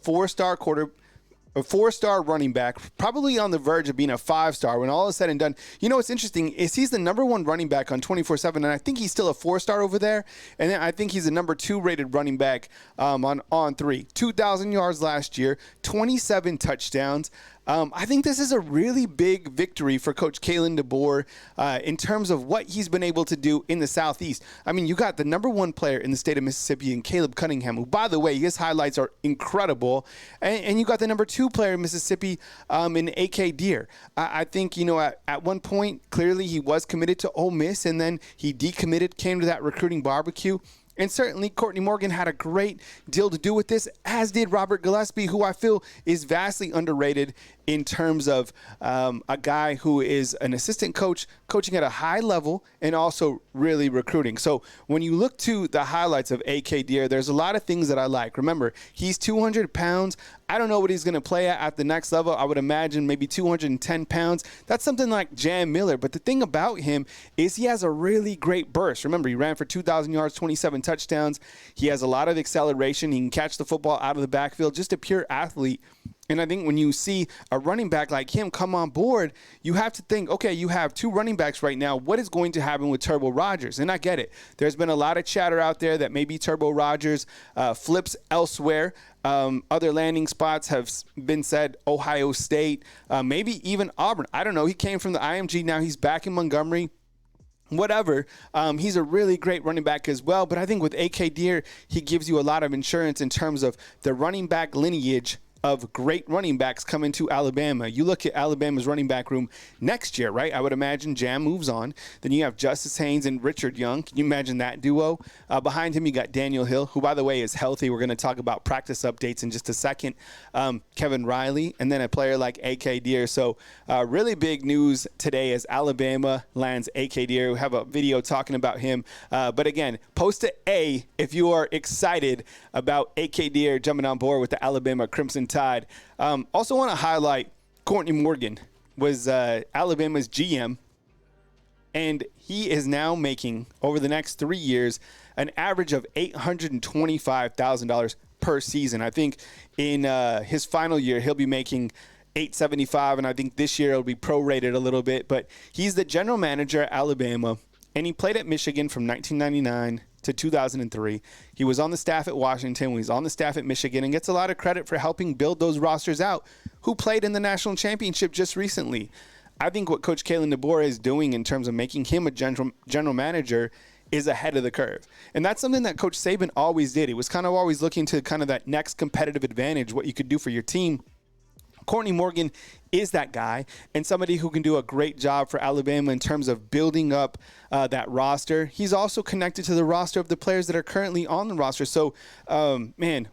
four-star running back, probably on the verge of being a 5-star when all is said and done. You know what's interesting is he's the number 1 running back on 24/7, and I think he's still a 4-star over there. And then I think he's the number 2 rated running back on 3. 2,000 yards last year, 27 touchdowns. I think this is a really big victory for Coach Kalen DeBoer in terms of what he's been able to do in the Southeast. I mean, you got the number 1 player in the state of Mississippi in Caleb Cunningham, who, by the way, his highlights are incredible. And you got the number 2 player in Mississippi in A.K. Deer. I think, at one point, clearly he was committed to Ole Miss, and then he decommitted, came to that recruiting barbecue. And certainly Courtney Morgan had a great deal to do with this, as did Robert Gillespie, who I feel is vastly underrated in terms of a guy who is an assistant coach, coaching at a high level and also really recruiting. So when you look to the highlights of A.K. Deer, there's a lot of things that I like. Remember, he's 200 pounds. I don't know what he's going to play at the next level. I would imagine maybe 210 pounds. That's something like Jam Miller. But the thing about him is he has a really great burst. Remember, he ran for 2,000 yards, 27 touchdowns. He has a lot of acceleration. He can catch the football out of the backfield, just a pure athlete. And I think when you see a running back like him come on board, you have to think, okay, you have 2 running backs right now. What is going to happen with Turbo Rogers? And I get it. There's been a lot of chatter out there that maybe Turbo Rogers flips elsewhere. Other landing spots have been said, Ohio State, maybe even Auburn. I don't know. He came from the IMG. Now he's back in Montgomery. Whatever. He's a really great running back as well. But I think with A.K. Deer, he gives you a lot of insurance in terms of the running back lineage of great running backs coming to Alabama. You look at Alabama's running back room next year, right? I would imagine Jam moves on. Then you have Justice Haynes and Richard Young. Can you imagine that duo? Behind him, you got Daniel Hill, who, by the way, is healthy. We're going to talk about practice updates in just a second. Kevin Riley, and then a player like A.K. Deer. So really big news today as Alabama lands A.K. Deer. We have a video talking about him. But again, post an A if you are excited about A.K. Deer jumping on board with the Alabama Crimson Tide. Also want to highlight Courtney Morgan was Alabama's GM, and he is now making, over the next 3 years, an average of $825,000 per season. I think in his final year, he'll be making $875,000, and I think this year it'll be prorated a little bit. But he's the general manager at Alabama, and he played at Michigan from 1999 to 2003. He was on the staff at Washington. He was on the staff at Michigan, and gets a lot of credit for helping build those rosters out who played in the national championship just recently. I think what Coach Kalen DeBoer is doing in terms of making him a general manager is ahead of the curve. And that's something that Coach Saban always did. He was kind of always looking to kind of that next competitive advantage, what you could do for your team. Courtney Morgan is that guy, and somebody who can do a great job for Alabama in terms of building up that roster. He's also connected to the roster of the players that are currently on the roster. So,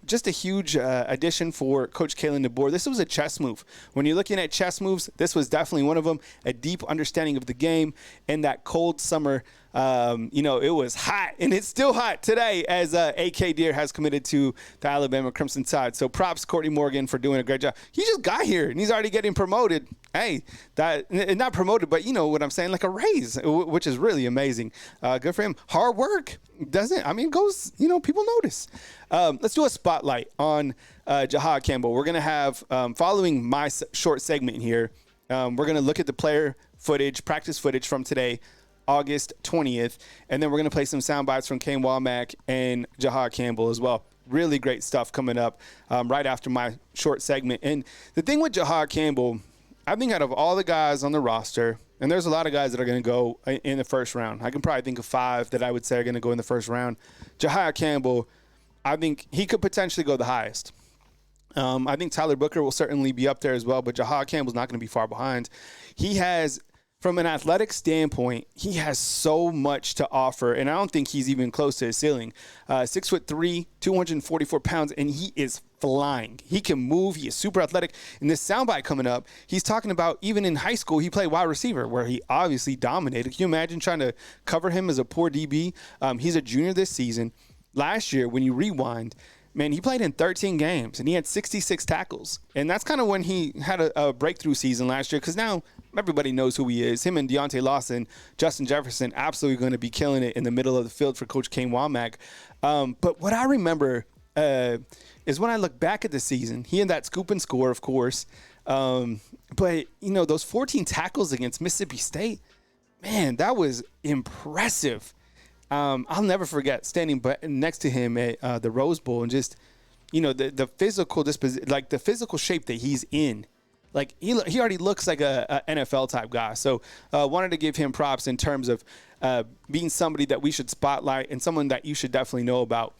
just a huge addition for Coach Kalen DeBoer. This was a chess move. When you're looking at chess moves, this was definitely one of them. A deep understanding of the game and that cold summer. It was hot, and it's still hot today as A.K. Deer has committed to the Alabama Crimson Tide. So props Courtney Morgan for doing a great job. He just got here, and he's already getting promoted. Hey, not promoted, but you know what I'm saying, like a raise, which is really amazing. Good for him. Hard work, doesn't? I mean, it goes, people notice. Let's do a spotlight on Jihaad Campbell. We're going to have, following my short segment here, we're going to look at the player footage, practice footage from today, August 20th, and then we're going to play some sound bites from Kane Wommack and Jihaad Campbell as well. Really great stuff coming up right after my short segment. And the thing with Jihaad Campbell, I think out of all the guys on the roster, and there's a lot of guys that are going to go in the first round. I can probably think of 5 that I would say are going to go in the first round. Jihaad Campbell, I think he could potentially go the highest. I think Tyler Booker will certainly be up there as well, but Jihaad Campbell's not going to be far behind. He has, from an athletic standpoint, he has so much to offer, and I don't think he's even close to his ceiling. 6'3", 244 pounds, and he is flying. He can move. He is super athletic. In this soundbite coming up, he's talking about even in high school, he played wide receiver, where he obviously dominated. Can you imagine trying to cover him as a poor DB? He's a junior this season. Last year, when you rewind, man, he played in 13 games, and he had 66 tackles. And that's kind of when he had a breakthrough season last year, because now everybody knows who he is. Him and Deontay Lawson, Justin Jefferson, absolutely going to be killing it in the middle of the field for Coach Kane Wommack. But what I remember is is when I look back at the season, he had that scoop and score, of course. But, those 14 tackles against Mississippi State, man, that was impressive. I'll never forget standing next to him at the Rose Bowl and just, the physical the physical shape that he's in. Like, he already looks like a NFL type guy. So wanted to give him props in terms of being somebody that we should spotlight and someone that you should definitely know about.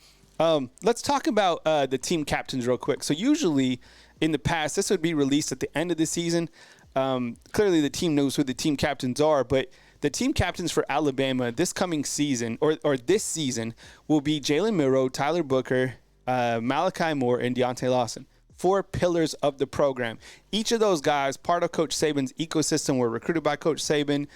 Let's talk about the team captains real quick. So usually in the past, this would be released at the end of the season. Clearly the team knows who the team captains are, but the team captains for Alabama this coming season or this season will be Jalen Milroe, Tyler Booker, Malachi Moore, and Deontay Lawson. 4 pillars of the program. Each of those guys, part of Coach Saban's ecosystem, were recruited by Coach Saban,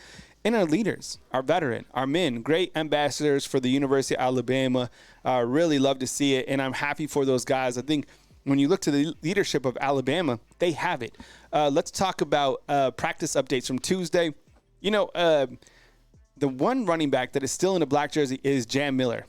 and our leaders, our veteran, our men, great ambassadors for the University of Alabama. Really love to see it, and I'm happy for those guys. I think when you look to the leadership of Alabama, they have it. Let's talk about practice updates from Tuesday. The one running back that is still in a black jersey is Jam Miller.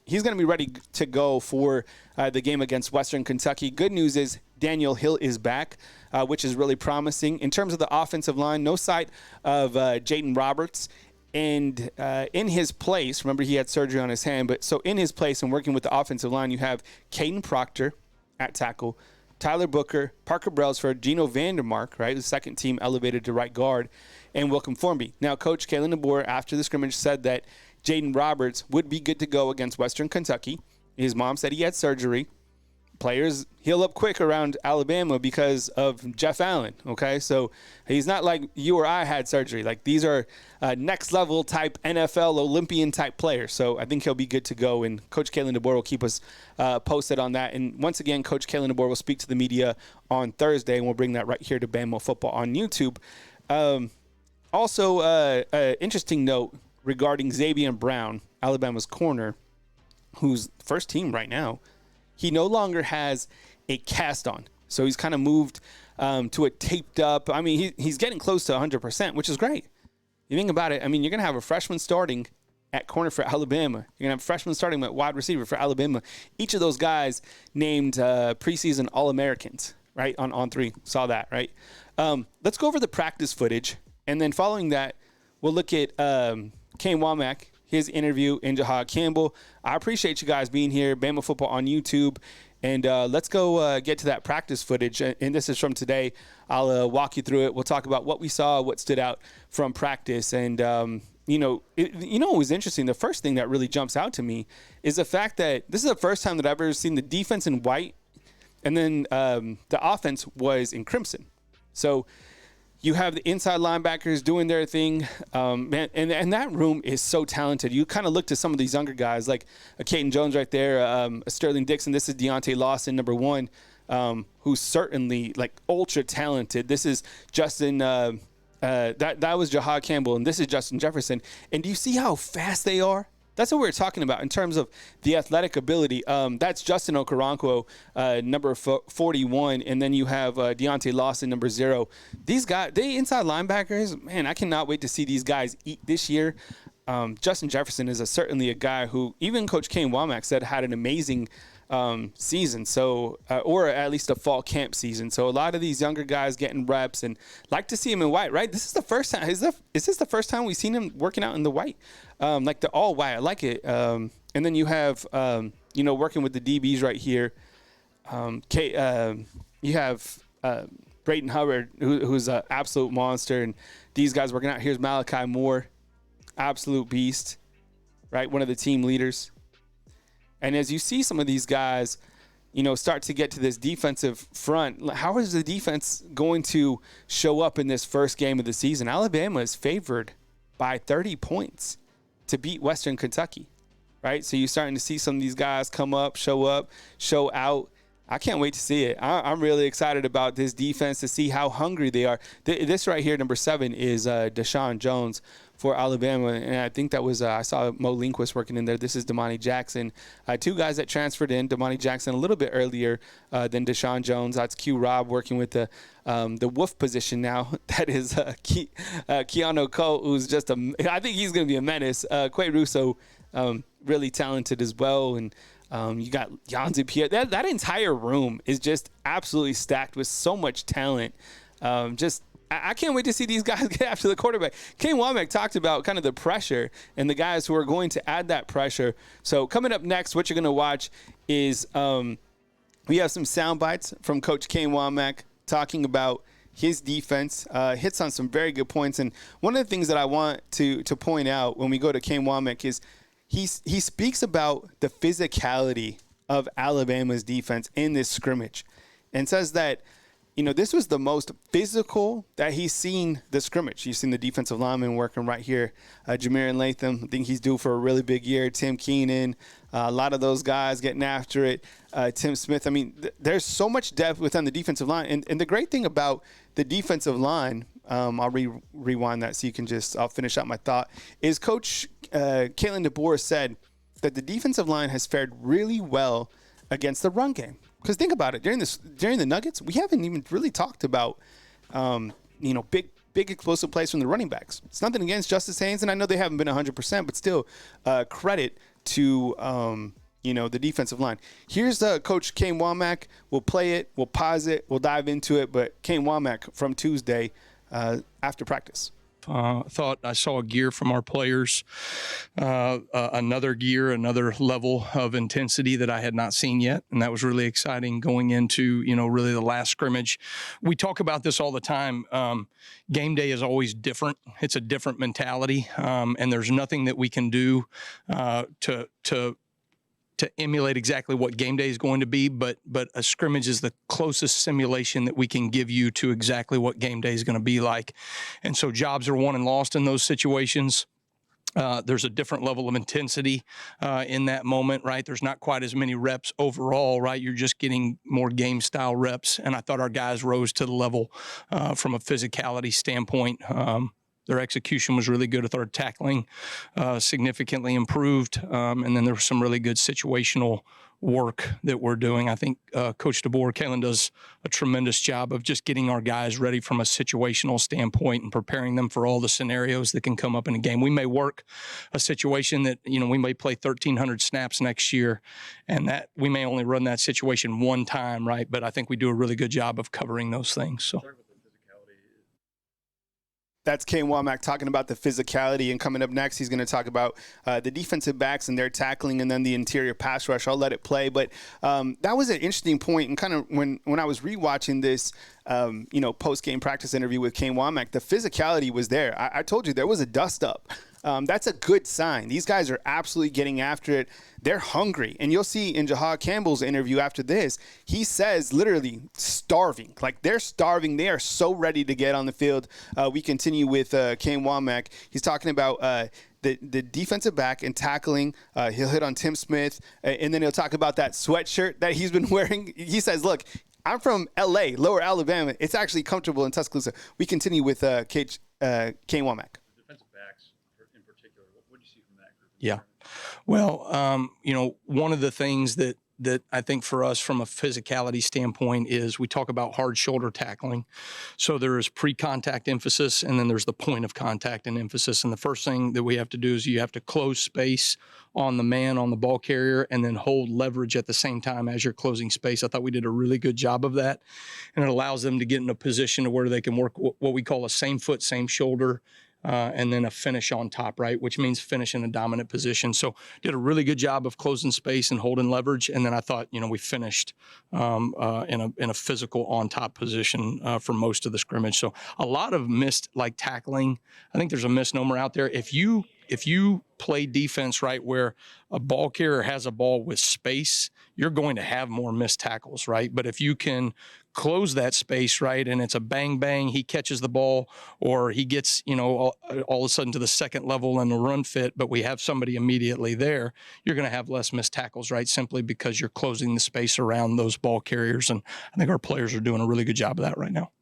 He's going to be ready to go for the game against Western Kentucky. Good news is Daniel Hill is back, which is really promising. In terms of the offensive line, no sight of Jaden Roberts. And in his place, remember he had surgery on his hand, but so in his place and working with the offensive line, you have Caden Proctor at tackle, Tyler Booker, Parker Brailsford, Gino Vandermark, right, the second team elevated to right guard, and Welcome Formby. Now, Coach Kalen DeBoer, after the scrimmage, said that Jaden Roberts would be good to go against Western Kentucky. His mom said he had surgery. Players heal up quick around Alabama because of Jeff Allen, okay? So he's not like you or I had surgery. Like, these are next-level type NFL Olympian-type players. So I think he'll be good to go, and Coach Kalen DeBoer will keep us posted on that. And once again, Coach Kalen DeBoer will speak to the media on Thursday, and we'll bring that right here to Bama Football on YouTube. Also, interesting note regarding Xavier Brown, Alabama's corner, who's first team right now. He no longer has a cast on. So he's kind of moved to a taped up. I mean, he's getting close to 100%, which is great. You think about it. I mean, you're going to have a freshman starting at corner for Alabama. You're going to have a freshman starting at wide receiver for Alabama. Each of those guys named preseason All-Americans, right, on 3. Saw that, right? Let's go over the practice footage. And then following that, we'll look at Kane Wommack, his interview, and Jihaad Campbell. I appreciate you guys being here, Bama Football on YouTube. And let's go get to that practice footage. And this is from today. I'll walk you through it. We'll talk about what we saw, what stood out from practice. And, what was interesting? The first thing that really jumps out to me is the fact that this is the first time that I've ever seen the defense in white, and then the offense was in crimson. So you have the inside linebackers doing their thing, man, and that room is so talented. You kind of look to some of these younger guys, like a Caden Jones right there, Sterling Dixon. This is Deontay Lawson, number 1, who's certainly like ultra talented. This is Justin. That was Jihaad Campbell, and this is Justin Jefferson. And do you see how fast they are? That's what we're talking about in terms of the athletic ability. That's Justin Okoronkwo, number 41, and then you have Deontay Lawson, number 0. These guys, they inside linebackers, man, I cannot wait to see these guys eat this year. Justin Jefferson is certainly a guy who even Coach Kane Wommack said had an amazing season, so or at least a fall camp season. So a lot of these younger guys getting reps, and like to see him in white, right? This is the first time. Is this the first time we've seen him working out in the white, like the all white? I like it. And then you have working with the DBs right here. You have Brayton Hubbard, who's an absolute monster, and these guys working out. Here's Malachi Moore, absolute beast, right? One of the team leaders. And as you see some of these guys, start to get to this defensive front, how is the defense going to show up in this first game of the season? Alabama is favored by 30 points to beat Western Kentucky, right? So you're starting to see some of these guys come up, show out. I can't wait to see it. I'm really excited about this defense to see how hungry they are. This right here, number 7, is Deshaun Jones for Alabama, and I think that was I saw Mo Lindquist working in there. This is Damani Jackson. 2 guys that transferred in. Damani Jackson a little bit earlier than Deshaun Jones. That's Q Rob working with the wolf position now. That is Keanu Cole, who's just I think he's going to be a menace. Quay Russo, really talented as well, and You got Yanzi Pierre. That entire room is just absolutely stacked with so much talent. I can't wait to see these guys get after the quarterback. Kane Wommack talked about kind of the pressure and the guys who are going to add that pressure. So coming up next, what you're going to watch is we have some sound bites from Coach Kane Wommack talking about his defense, hits on some very good points. And one of the things that I want to point out when we go to Kane Wommack is he speaks about the physicality of Alabama's defense in this scrimmage and says that, this was the most physical that he's seen the scrimmage. You've seen the defensive lineman working right here. Jameer and Latham, I think he's due for a really big year. Tim Keenan, a lot of those guys getting after it. Tim Smith. I mean, there's so much depth within the defensive line. And the great thing about the defensive line, I'll rewind that so you can I'll finish out my thought, is Coach Kalen DeBoer said that the defensive line has fared really well against the run game. Because think about it, during the Nuggets, we haven't even really talked about, big explosive plays from the running backs. It's nothing against Justice Haynes, and I know they haven't been 100%, but still, credit to the defensive line. Here's Coach Kane Wommack. We'll play it, we'll pause it, we'll dive into it. But Kane Wommack from Tuesday after practice. Thought I saw a gear from our players, another gear, another level of intensity that I had not seen yet. And that was really exciting going into, really the last scrimmage. We talk about this all the time. Game day is always different. It's a different mentality. And there's nothing that we can do to emulate exactly what game day is going to be, but a scrimmage is the closest simulation that we can give you to exactly what game day is going to be like. And so jobs are won and lost in those situations. There's a different level of intensity in that moment, right? There's not quite as many reps overall, right? You're just getting more game style reps. And I thought our guys rose to the level from a physicality standpoint. Their execution was really good. Our tackling significantly improved. And then there was some really good situational work that we're doing. I think Coach DeBoer, Kalen, does a tremendous job of just getting our guys ready from a situational standpoint and preparing them for all the scenarios that can come up in a game. We may work a situation that, we may play 1,300 snaps next year, and that we may only run that situation one time, right? But I think we do a really good job of covering those things. So. That's Kane Wommack talking about the physicality. And coming up next, he's going to talk about the defensive backs and their tackling and then the interior pass rush. I'll let it play. But that was an interesting point. And kind of when I was rewatching this, post-game practice interview with Kane Wommack, the physicality was there. I told you there was a dust-up. That's a good sign. These guys are absolutely getting after it. They're hungry. And you'll see in Jihaad Campbell's interview after this, he says literally starving. Like they're starving. They are so ready to get on the field. We continue with Kane Wommack. He's talking about the defensive back and tackling. He'll hit on Tim Smith. And then he'll talk about that sweatshirt that he's been wearing. He says, look, I'm from L.A., Lower Alabama. It's actually comfortable in Tuscaloosa. We continue with Kane Wommack. Yeah. Well, one of the things that I think for us from a physicality standpoint is we talk about hard shoulder tackling. So there is pre-contact emphasis, and then there's the point of contact and emphasis. And the first thing that we have to do is you have to close space on the man, on the ball carrier, and then hold leverage at the same time as you're closing space. I thought we did a really good job of that. And it allows them to get in a position to where they can work what we call a same foot, same shoulder, and then a finish on top, right, which means finish in a dominant position. So did a really good job of closing space and holding leverage. And then I thought, we finished in a physical on top position for most of the scrimmage. So a lot of missed tackling. I think there's a misnomer out there. If you play defense, right, where a ball carrier has a ball with space, you're going to have more missed tackles, right? But if you can close that space, right, and it's a bang, bang, he catches the ball, or he gets, all of a sudden to the second level and the run fit, but we have somebody immediately there, you're going to have less missed tackles, right, simply because you're closing the space around those ball carriers. And I think our players are doing a really good job of that right now.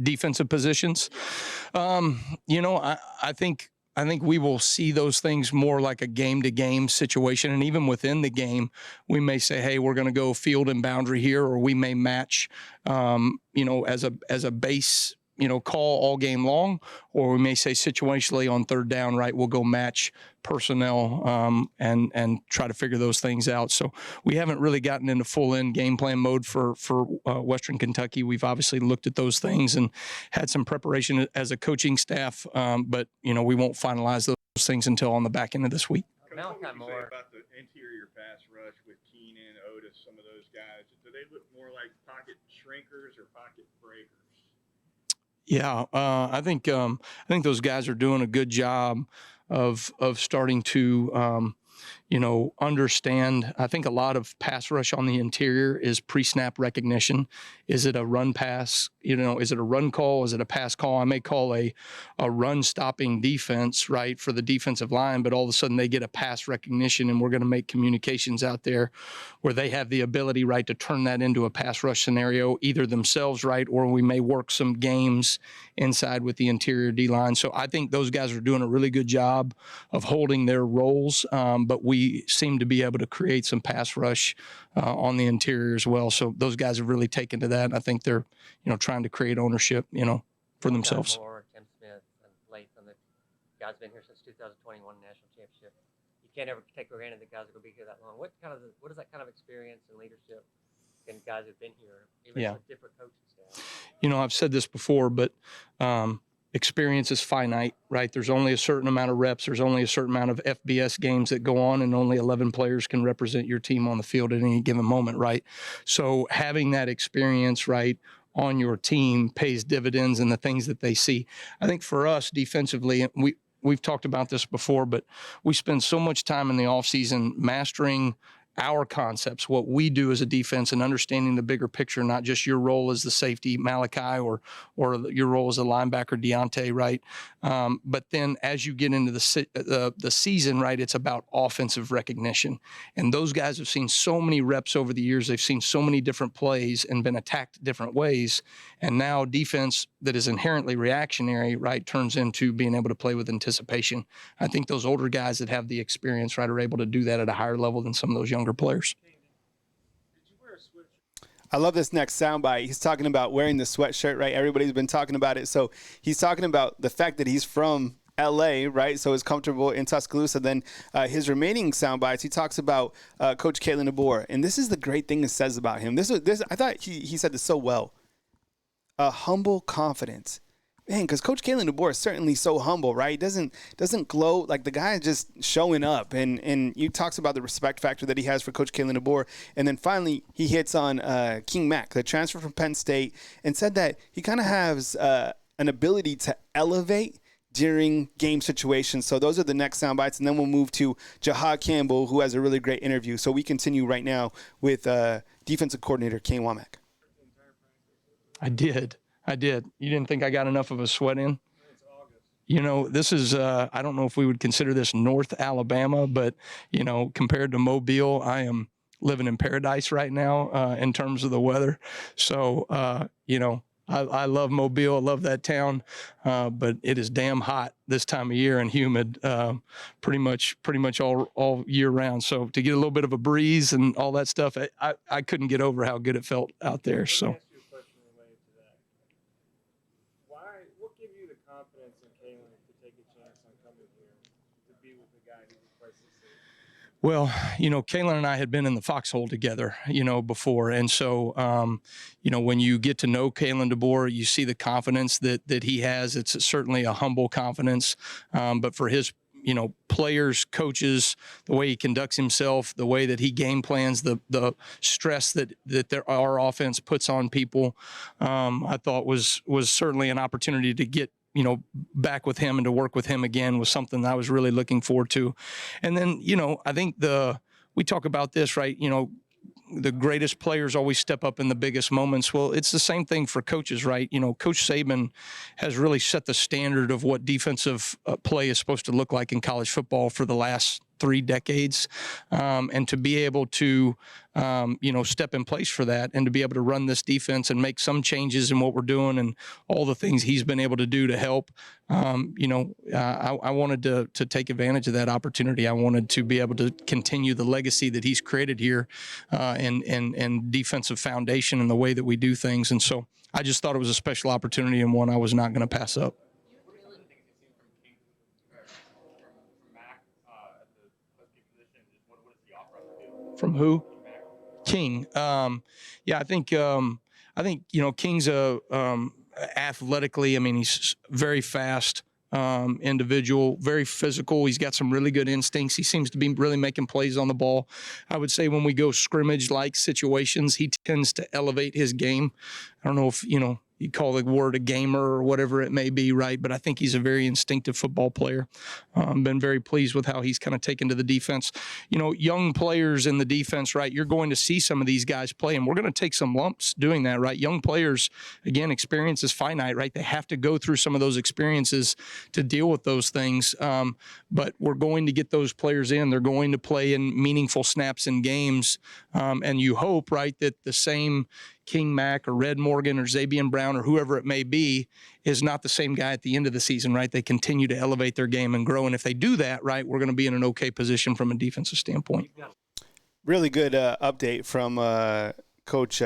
Defensive positions. I think we will see those things more like a game-to-game situation. And even within the game, we may say, hey, we're going to go field and boundary here, or we may match, as a base call all game long, or we may say situationally on third down, right, we'll go match personnel and try to figure those things out. So we haven't really gotten into full end game plan mode for Western Kentucky. We've obviously looked at those things and had some preparation as a coaching staff, but we won't finalize those things until on the back end of this week. What can you say about the interior pass rush with Keenan, Otis, some of those guys? Do they look more like pocket shrinkers or pocket breakers? Yeah, I think those guys are doing a good job of starting to understand. I think a lot of pass rush on the interior is pre-snap recognition. Is it a run pass? Is it a run call? Is it a pass call? I may call a run stopping defense, right, for the defensive line, but all of a sudden they get a pass recognition, and we're going to make communications out there where they have the ability, right, to turn that into a pass rush scenario, either themselves, right, or we may work some games inside with the interior D-line. So I think those guys are doing a really good job of holding their roles, but we seem to be able to create some pass rush on the interior as well. So those guys have really taken to that, and I think they're, trying to create ownership, for themselves. Moore, Tim Smith, and Latham, the guys been here since 2021 national championship. You can't ever take for granted that guys are going to be here that long. What is that kind of experience and leadership in guys who've been here, even with different coaching staff? I've said this before, but experience is finite, right? There's only a certain amount of reps. There's only a certain amount of FBS games that go on, and only 11 players can represent your team on the field at any given moment, right? So having that experience, right, on your team pays dividends in the things that they see. I think for us defensively, we've talked about this before, but we spend so much time in the offseason mastering our concepts, what we do as a defense, and understanding the bigger picture, not just your role as the safety, Malachi, or your role as a linebacker, Deontay, right? But then as you get into the season, right, it's about offensive recognition. And those guys have seen so many reps over the years. They've seen so many different plays and been attacked different ways. And now defense that is inherently reactionary, right, turns into being able to play with anticipation. I think those older guys that have the experience, right, are able to do that at a higher level than some of those younger players. I love this next soundbite. He's talking about wearing the sweatshirt, right? Everybody's been talking about it. So he's talking about the fact that he's from LA, right? So it's comfortable in Tuscaloosa. Then his remaining sound bites, he talks about Coach Kalen DeBoer. And this is the great thing it says about him. This I thought he said this so well. A humble confidence. Man, because Coach Kalen DeBoer is certainly so humble, right? He doesn't gloat. Like, the guy is just showing up. And you talks about the respect factor that he has for Coach Kalen DeBoer. And then finally, he hits on Kane Wommack, the transfer from Penn State, and said that he kind of has an ability to elevate during game situations. So those are the next sound bites. And then we'll move to Jihaad Campbell, who has a really great interview. So we continue right now with defensive coordinator Kane Wommack. I did. You didn't think I got enough of a sweat in? This is, I don't know if we would consider this North Alabama, but, compared to Mobile, I am living in paradise right now in terms of the weather. So, I love Mobile. I love that town, but it is damn hot this time of year and humid pretty much all year round. So to get a little bit of a breeze and all that stuff, I couldn't get over how good it felt out there. So. Confidence in Kalen to take a chance on coming here to be with the guy who replaced him? Well, Kalen and I had been in the foxhole together, before. And so, when you get to know Kalen DeBoer, you see the confidence that he has. It's certainly a humble confidence. But for his, players, coaches, the way he conducts himself, the way that he game plans, the stress that our offense puts on people, I thought was certainly an opportunity to get back with him and to work with him again was something that I was really looking forward to. And then, I think we talk about this, right? The greatest players always step up in the biggest moments. Well, it's the same thing for coaches, right? Coach Saban has really set the standard of what defensive play is supposed to look like in college football for the last 3 decades, and to be able to, step in place for that and to be able to run this defense and make some changes in what we're doing and all the things he's been able to do to help. I wanted to take advantage of that opportunity. I wanted to be able to continue the legacy that he's created here, and defensive foundation and the way that we do things. And so I just thought it was a special opportunity and one I was not going to pass up. From who? King. I think King's athletically. I mean, he's very fast individual, very physical. He's got some really good instincts. He seems to be really making plays on the ball. I would say when we go scrimmage-like situations, he tends to elevate his game. I don't know if you call the word a gamer or whatever it may be, right? But I think he's a very instinctive football player. Been very pleased with how he's kind of taken to the defense. Young players in the defense, right? You're going to see some of these guys play, and we're going to take some lumps doing that, right? Young players, again, experience is finite, right? They have to go through some of those experiences to deal with those things. But we're going to get those players in. They're going to play in meaningful snaps in games. And you hope, right, that the same King Mack or Red Morgan or Zabian Brown or whoever it may be is not the same guy at the end of the season, right? They continue to elevate their game and grow. And if they do that, right, we're going to be in an okay position from a defensive standpoint. Really good update from Coach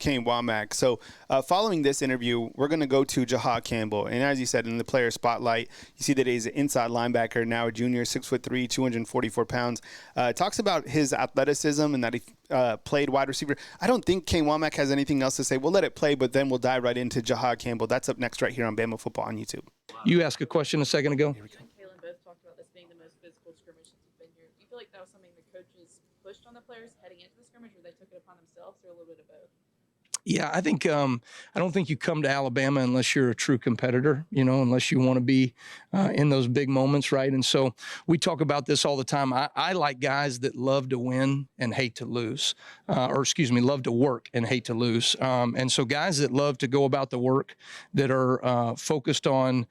Kane Wommack. So following this interview, we're going to go to Jihaad Campbell. And as you said, in the player spotlight, you see that he's an inside linebacker, now a junior, 6'3", 244 pounds. Talks about his athleticism and that he played wide receiver. I don't think Kane Wommack has anything else to say. We'll let it play, but then we'll dive right into Jihaad Campbell. That's up next right here on Bama Football on YouTube. You asked a question a second ago. You and Kalen both talked about this being the most physical scrimmage since you've been here. Do you feel like that was something the coaches pushed on the players heading into the scrimmage, or they took it upon themselves, or a little bit of both? Yeah, I think I don't think you come to Alabama unless you're a true competitor, unless you want to be in those big moments, right? And so we talk about this all the time. I like guys that love to win and hate to lose, love to work and hate to lose. And so guys that love to go about the work, that are focused on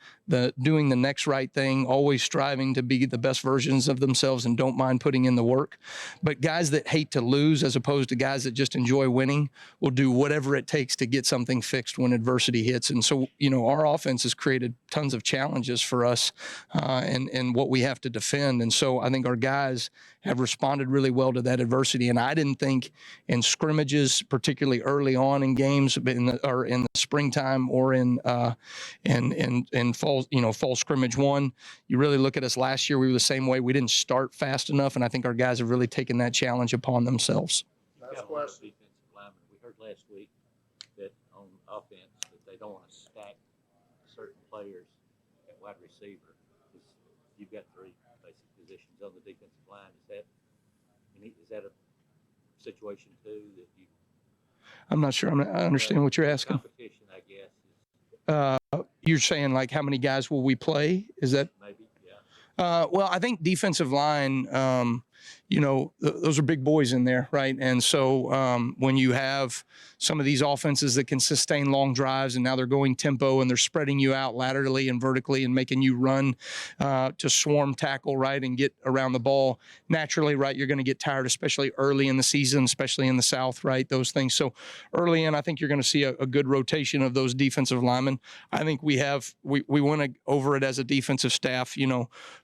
doing the next right thing, always striving to be the best versions of themselves and don't mind putting in the work. But guys that hate to lose, as opposed to guys that just enjoy winning, will do whatever it takes to get something fixed when adversity hits. And so, our offense has created tons of challenges for us and what we have to defend. And so I think our guys have responded really well to that adversity. And I didn't think in scrimmages, particularly early on in games, in the springtime or in fall scrimmage one, you really look at us last year, we were the same way. We didn't start fast enough, and I think our guys have really taken that challenge upon themselves. Last question. We heard last week that on offense that they don't want to stack certain players at wide receiver. You've got 3 basic positions on the defensive line. Is that a situation too that you? I'm not sure. I understand what you're asking. Competition, I guess. You're saying like how many guys will we play? Is that? Maybe, yeah. Well, I think defensive line, those are big boys in there, right? And so when you have some of these offenses that can sustain long drives and now they're going tempo and they're spreading you out laterally and vertically and making you run to swarm tackle, right, and get around the ball, naturally, right, you're going to get tired, especially early in the season, especially in the South, right, those things. So early in, I think you're going to see a good rotation of those defensive linemen. I think we went over it as a defensive staff,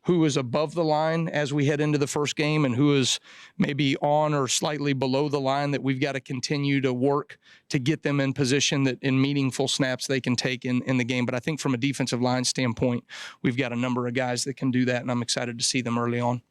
who is above the line as we head into the first game and who is maybe on or slightly below the line that we've got to continue to work to get them in position that in meaningful snaps they can take in the game. But I think from a defensive line standpoint, we've got a number of guys that can do that, and I'm excited to see them early on.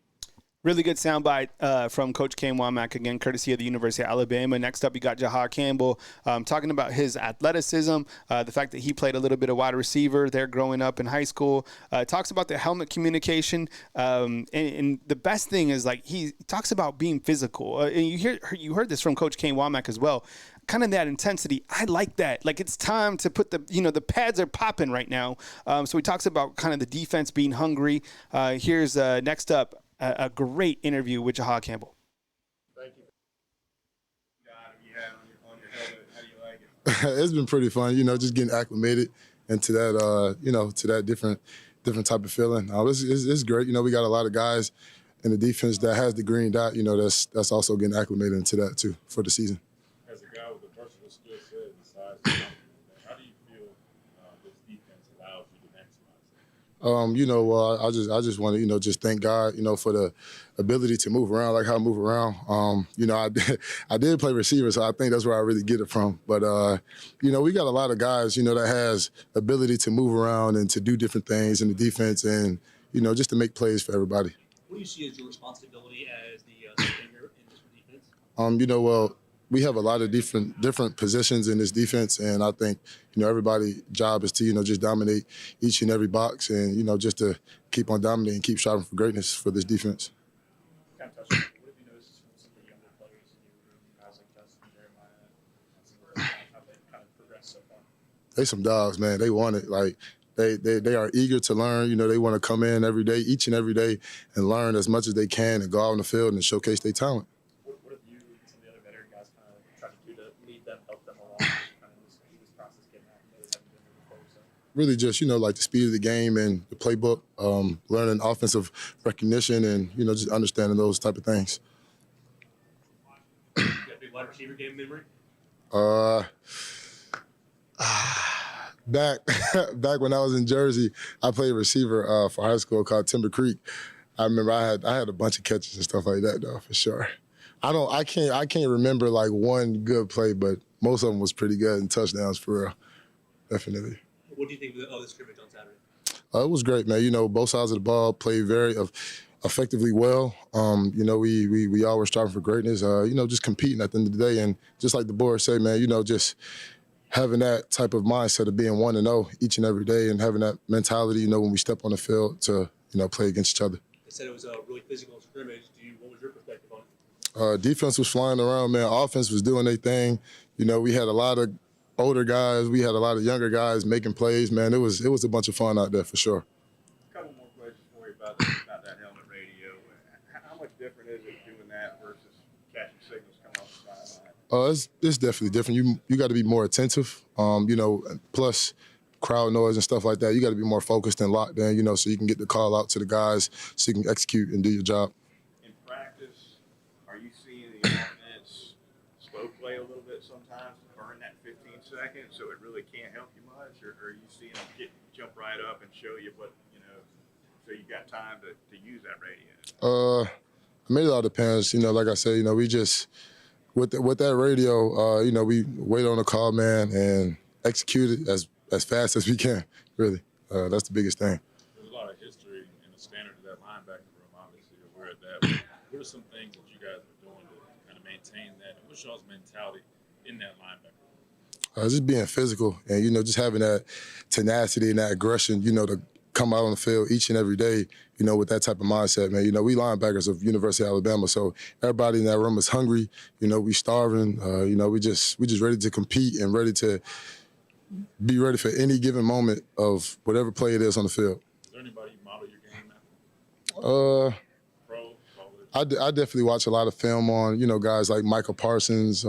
Really good soundbite from Coach Kane Wommack, again, courtesy of the University of Alabama. Next up, you got Jihaad Campbell talking about his athleticism, the fact that he played a little bit of wide receiver there growing up in high school. Talks about the helmet communication. And the best thing is, like, he talks about being physical. And you heard this from Coach Kane Wommack as well. Kind of that intensity. I like that. Like, it's time to put the pads are popping right now. So he talks about kind of the defense being hungry. Here's next up. A great interview with Jihaad Campbell. Thank you. You had on your helmet. How do you like it? It's been pretty fun, just getting acclimated into that, to that different type of feeling. It's great. We got a lot of guys in the defense that has the green dot, that's also getting acclimated into that too for the season. As a guy with a versatile skill set and the size and confidence, how do you feel this defense allows you to maximize that? I just want to, just thank God, for the ability to move around, like how I move around. I did play receiver, so I think that's where I really get it from. But, we got a lot of guys, that has ability to move around and to do different things in the defense and, just to make plays for everybody. What do you see as your responsibility as the leader in this defense? We have a lot of different positions in this defense, and I think, everybody's job is to, just dominate each and every box and, just to keep on dominating, keep striving for greatness for this defense. Kind of touched on it. What have you noticed from some of the younger players in your room, guys like Justin, Jeremiah, how they kind of progressed so far? They some dogs, man. They want it. Like, they are eager to learn. They want to come in every day, each and every day, and learn as much as they can and go out on the field and showcase their talent. What have you and some of the other veteran guys kind of tried to do to lead them, help them along, kind of this process getting acclimated, having been there before? So. Really just, like the speed of the game and the playbook, learning offensive recognition and, just understanding those type of things. You got a big wide receiver game memory? Back when I was in Jersey, I played receiver for high school called Timber Creek. I remember I had a bunch of catches and stuff like that though, for sure. I can't remember like one good play, but most of them was pretty good and touchdowns for real, definitely. What do you think of the scrimmage on Saturday? It was great, man. Both sides of the ball played very effectively well. We all were striving for greatness. Just competing at the end of the day, and just like the board said, man, just having that type of mindset of being 1-0 each and every day, and having that mentality, when we step on the field to play against each other. They said it was a really physical scrimmage. What was your perspective on it? Defense was flying around, man. Offense was doing their thing. We had a lot of older guys. We had a lot of younger guys making plays, man. It was a bunch of fun out there for sure. A couple more questions for you about that helmet radio. How much different is it doing that versus catching signals coming off the sideline? It's definitely different. You got to be more attentive. Plus crowd noise and stuff like that. You got to be more focused and locked in, so you can get the call out to the guys, so you can execute and do your job. In practice, are you seeing the offense slow play a little bit sometimes to burn that 15 seconds, so it really can't help you much, or are you seeing them jump right up and show you what so you got time to use that radio? I mean, it all depends. Like I said, we just with that radio, we wait on the call, man, and execute it as fast as we can. Really, that's the biggest thing. There's a lot of history in the standard of that linebacker room. Obviously, we're at that. What are some things that you guys are doing to kind of maintain that? And what's y'all's mentality in that linebacker room? Just being physical and just having that tenacity and that aggression. To come out on the field each and every day, with that type of mindset, man. We linebackers of University of Alabama, so everybody in that room is hungry. We starving. We just ready to compete and ready to be ready for any given moment of whatever play it is on the field. Is there anybody you model your game after? Pro? I definitely watch a lot of film on, guys like Michael Parsons,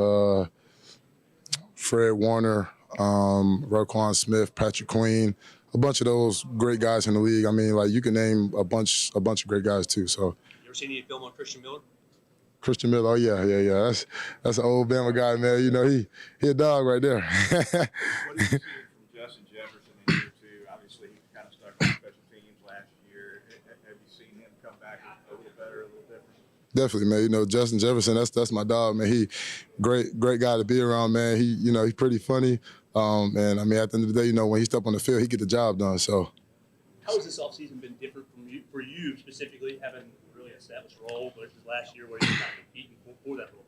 Fred Warner, Roquan Smith, Patrick Queen, a bunch of those great guys in the league. I mean, like you can name a bunch of great guys too. So. You ever seen any film on Christian Miller? Christian Miller, oh yeah. That's an old Bama guy, man. He a dog right there. What do you see from Justin Jefferson in year two? Obviously, he kind of stuck on special teams last year. Have you seen him come back a little better, a little different? Definitely, man. Justin Jefferson, that's my dog, man. He great guy to be around, man. He's pretty funny. And I mean, at the end of the day, when he step on the field, he get the job done. So. How has this offseason been different for you specifically, having really established role versus last year where you're kind of competing for that role?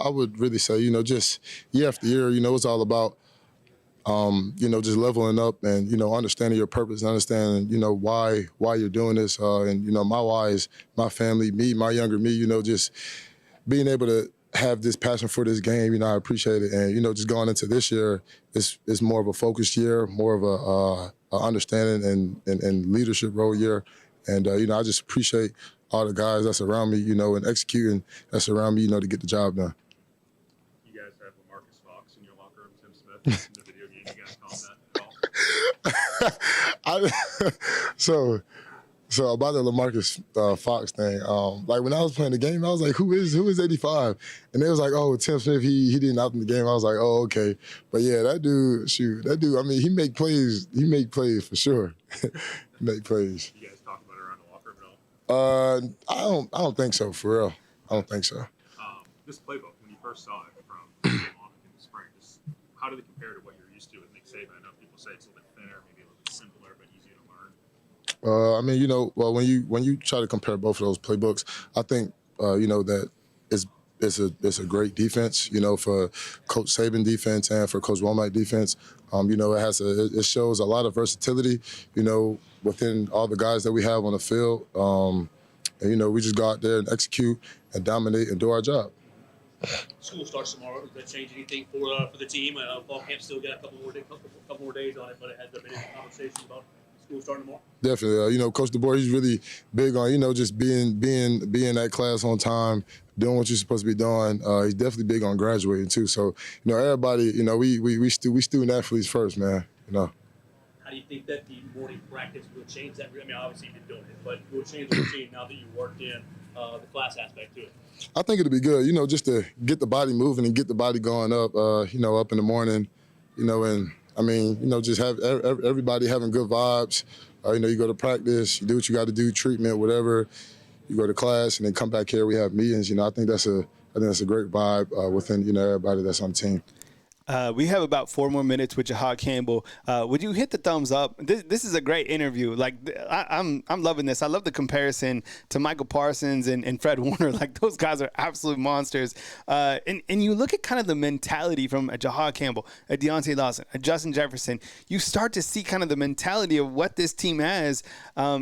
I would really say, just year after year, it's all about, just leveling up and, understanding your purpose and understanding, why you're doing this. And, my why is my family, me, my younger me, just being able to have this passion for this game, I appreciate it. And, just going into this year, it's more of a focused year, more of a understanding and leadership role year. And, I just appreciate all the guys that's around me, and executing that's around me, to get the job done. You guys have LaMarcus Fox in your locker room, Tim Smith, in the video game. You guys call him that at all? So about the LaMarcus Fox thing, like when I was playing the game, I was like, who is 85? And they was like, oh, Tim Smith, he didn't opt in the game. I was like, oh, okay. But yeah, that dude, I mean, he make plays for sure. He make plays. You guys talk about it around the locker room at all? I don't think so, for real. I don't think so. This playbook, when you first saw it from Kane Wommack in the spring, how did it compare to what you're used to with Nick Saban? I know people say it's a little bit thinner, maybe a little bit simpler, but easier to learn. I mean, you know, well, when you try to compare both of those playbooks, I think you know that it's a great defense, you know, for Coach Saban defense and for Coach Wommack defense. You know, it shows a lot of versatility, you know, within all the guys that we have on the field. And you know, we just go out there and execute and dominate and do our job. School starts tomorrow. Does that change anything for the team? Fall camp still got a couple more days on it, but has there been any conversation about school starting tomorrow? Definitely. You know, Coach DeBoer, he's really big on, you know, just being at class on time, doing what you're supposed to be doing. He's definitely big on graduating too. So, you know, everybody, you know, we student athletes first, man. You know. How do you think that the morning practice will change that? I mean, obviously you've been doing it, but will it change the routine now that you worked in the class aspect to it? I think it'll be good, you know, just to get the body moving and get the body going up, you know, up in the morning, you know, and I mean, you know, just have everybody having good vibes. You know, you go to practice, you do what you got to do, treatment, whatever. You go to class and then come back here. We have meetings. You know, I think that's a great vibe within, you know, everybody that's on the team. We have about 4 more minutes with Jihaad Campbell. Would you hit the thumbs up? This is a great interview. Like I'm loving this. I love the comparison to Michael Parsons and Fred Warner. Like those guys are absolute monsters. And you look at kind of the mentality from a Jihaad Campbell, a Deontay Lawson, a Justin Jefferson. You start to see kind of the mentality of what this team has,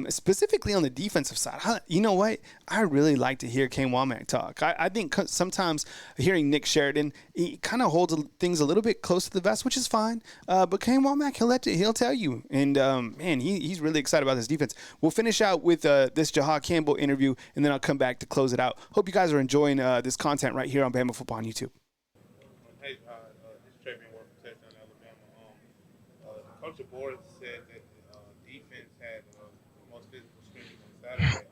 specifically on the defensive side. You know what? I really like to hear Kane Wommack talk. I think sometimes hearing Nick Sheridan, he kind of holds things a little bit close to the vest, which is fine. But Kane Wommack, he'll tell you. And, man, he's really excited about this defense. We'll finish out with this Jihaad Campbell interview, and then I'll come back to close it out. Hope you guys are enjoying this content right here on Bama Football on YouTube. Hey, this is Trey being working for Touchdown Alabama. Coach DeBoer said that defense had the most physical scrimmage on Saturday.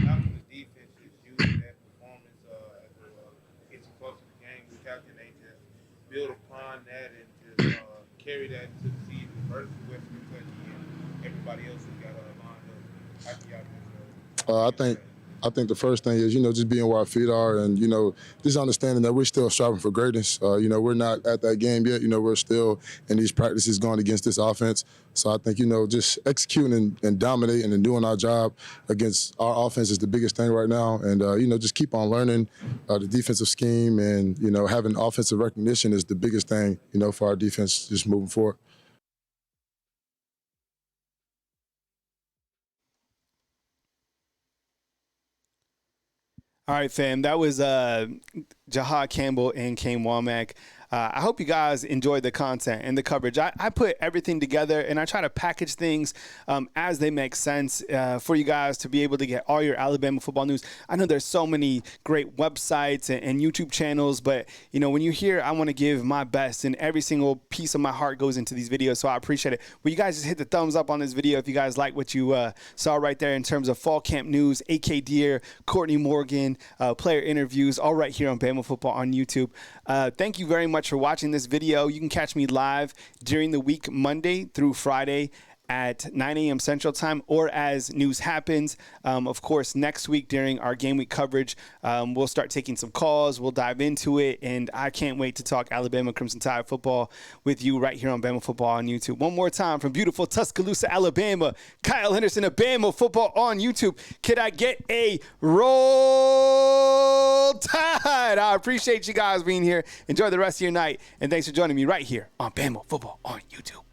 How can the defense just use that performance as it gets you close to the game? How can they just build upon that and just carry that to the season versus West Kentucky and everybody else who got lined up? How can y'all just, I think the first thing is, you know, just being where our feet are and, you know, just understanding that we're still striving for greatness. You know, we're not at that game yet. You know, we're still in these practices going against this offense. So I think, you know, just executing and dominating and doing our job against our offense is the biggest thing right now. And, you know, just keep on learning the defensive scheme and, you know, having offensive recognition is the biggest thing, you know, for our defense just moving forward. All right, fam. That was Jihaad Campbell and Kane Wommack. I hope you guys enjoyed the content and the coverage. I put everything together and I try to package things as they make sense for you guys to be able to get all your Alabama football news. I know there's so many great websites and YouTube channels, but you know, when you hear I want to give my best and every single piece of my heart goes into these videos, so I appreciate it. Will you guys just hit the thumbs up on this video if you guys like what you saw right there in terms of fall camp news, AK Deer, Courtney Morgan, player interviews, all right here on Bama Football on YouTube. Thank you very much for watching this video. You can catch me live during the week, Monday through Friday at 9 a.m. Central Time, or as news happens. Of course, next week during our game week coverage, we'll start taking some calls. We'll dive into it, and I can't wait to talk Alabama Crimson Tide football with you right here on Bama Football on YouTube. One more time from beautiful Tuscaloosa, Alabama, Kyle Henderson of Bama Football on YouTube. Could I get a roll tide? I appreciate you guys being here. Enjoy the rest of your night, and thanks for joining me right here on Bama Football on YouTube.